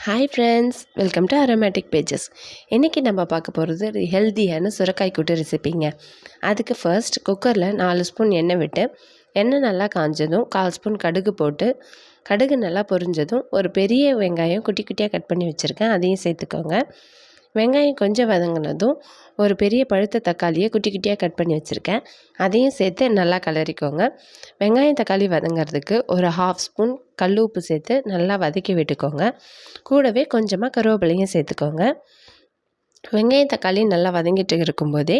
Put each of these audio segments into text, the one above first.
Hi friends, welcome to aromatic pages. இன்றைக்கி நம்ம பார்க்க போகிறது ஹெல்த்தியான சுரைக்காய் கூட்டு ரெசிபிங்க. அதுக்கு ஃபர்ஸ்ட் குக்கரில் 4 ஸ்பூன் எண்ணெய் விட்டு, எண்ணெய் நல்லா காஞ்சதும் 1/4 ஸ்பூன் கடுகு போட்டு, கடுகு நல்லா பொரிஞ்சதும் ஒரு பெரிய வெங்காயம் குட்டி குட்டியாக கட் பண்ணி வச்சுருக்கேன், அதையும் சேர்த்துக்கோங்க. வெங்காயம் கொஞ்சம் வதங்கினதும் ஒரு பெரிய பழுத்த தக்காளியை குட்டி குட்டியாக கட் பண்ணி வச்சுருக்கேன், அதையும் சேர்த்து நல்லா கிளறிக்கோங்க. வெங்காயம் தக்காளி வதங்கிறதுக்கு ஒரு 1/2 ஸ்பூன் கல் உப்பு சேர்த்து நல்லா வதக்கி விட்டுக்கோங்க. கூடவே கொஞ்சமாக கருவேப்பிலையும் சேர்த்துக்கோங்க. வெங்காயம் தக்காளி நல்லா வதங்கிட்டு இருக்கும்போதே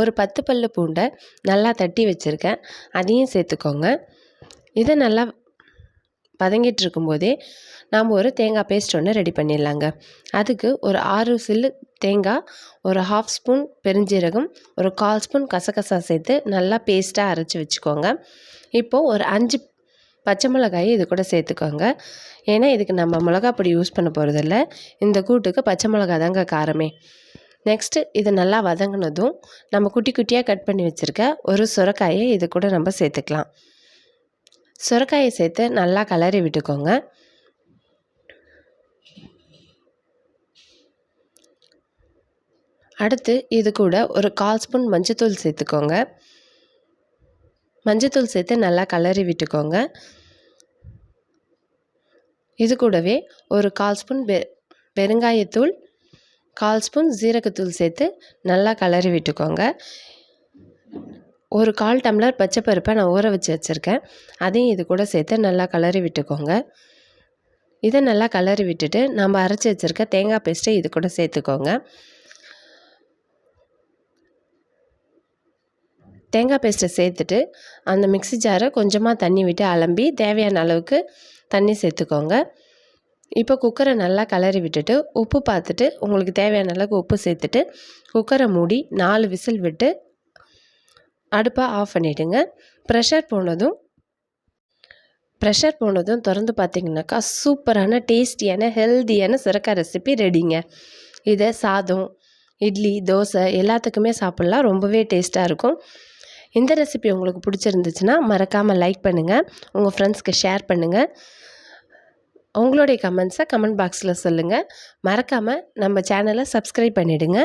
ஒரு 10 பல்லு பூண்டை நல்லா தட்டி வச்சுருக்கேன், அதையும் சேர்த்துக்கோங்க. இதை நல்லா வதங்கிட்டு இருக்கும்போதே நாம் ஒரு தேங்காய் பேஸ்ட் ஒன்று ரெடி பண்ணிடலாங்க. அதுக்கு ஒரு 6 சில்லு தேங்காய், ஒரு 1/2 ஸ்பூன் பெருஞ்சீரகம், ஒரு 1/4 ஸ்பூன் கசகசா சேர்த்து நல்லா பேஸ்ட்டாக அரைச்சி வச்சுக்கோங்க. இப்போது ஒரு 5 பச்சை மிளகாயை இது கூட சேர்த்துக்கோங்க. ஏன்னா இதுக்கு நம்ம மிளகா பொடி யூஸ் பண்ண போகிறதில்ல, இந்த கூட்டுக்கு பச்சை மிளகா தாங்க காரமே. நெக்ஸ்ட்டு இது நல்லா வதங்கினதும் நம்ம குட்டி குட்டியாக கட் பண்ணி வச்சுருக்க ஒரு சுரைக்காயை இது கூட நம்ம சேர்த்துக்கலாம். சுரைக்காயை சேர்த்து நல்லா கிளறி விட்டுக்கோங்க. அடுத்து இது கூட ஒரு 1/4 ஸ்பூன் மஞ்சத்தூள் சேர்த்துக்கோங்க. மஞ்சத்தூள் சேர்த்து நல்லா கிளறி விட்டுக்கோங்க. இது கூடவே ஒரு 1/4 ஸ்பூன் பெருங்காயத்தூள், 1/4 ஸ்பூன் ஜீரகத்தூள் சேர்த்து நல்லா கிளறி விட்டுக்கோங்க. ஒரு 1/4 டம்ளர் பச்சை பருப்பை நான் ஊற வச்சு வச்சுருக்கேன், அதையும் இது கூட சேர்த்து நல்லா கிளறி விட்டுக்கோங்க. இதை நல்லா கிளறி விட்டுட்டு நம்ம அரைச்சி வச்சுருக்க தேங்காய் பேஸ்ட்டை இது கூட சேர்த்துக்கோங்க. தேங்காய் பேஸ்ட்டை சேர்த்துட்டு அந்த மிக்ஸி ஜாரை கொஞ்சமாக தண்ணி விட்டு அலம்பி தேவையான அளவுக்கு தண்ணி சேர்த்துக்கோங்க. இப்போ குக்கரை நல்லா கிளறி விட்டுட்டு உப்பு பார்த்துட்டு உங்களுக்கு தேவையான அளவுக்கு உப்பு சேர்த்துட்டு குக்கரை மூடி 4 விசில் விட்டு அடுப்பை ஆஃப் பண்ணிவிடுங்க. ப்ரெஷர் போனதும் திறந்து பார்த்திங்கனாக்கா சூப்பரான டேஸ்டியான ஹெல்த்தியான சுரைக்காய் ரெசிபி ரெடிங்க. இதை சாதம், இட்லி, தோசை எல்லாத்துக்குமே சாப்பிட்லாம், ரொம்பவே டேஸ்ட்டாக இருக்கும். இந்த ரெசிபி உங்களுக்கு பிடிச்சிருந்துச்சுன்னா மறக்காமல் லைக் பண்ணுங்கள், உங்கள் ஃப்ரெண்ட்ஸ்க்கு ஷேர் பண்ணுங்கள். உங்களுடைய கமெண்ட்ஸை கமெண்ட் பாக்ஸில் சொல்லுங்கள். மறக்காமல் நம்ம சேனலை சப்ஸ்கிரைப் பண்ணிவிடுங்க.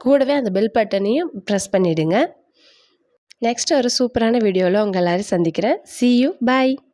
கூடவே அந்த பெல் பட்டனையும் ப்ரெஸ் பண்ணிவிடுங்க. நெக்ஸ்ட் ஒரு சூப்பரான வீடியோவில் உங்கள் எல்லோரும் சந்திக்கிறேன். See you, bye.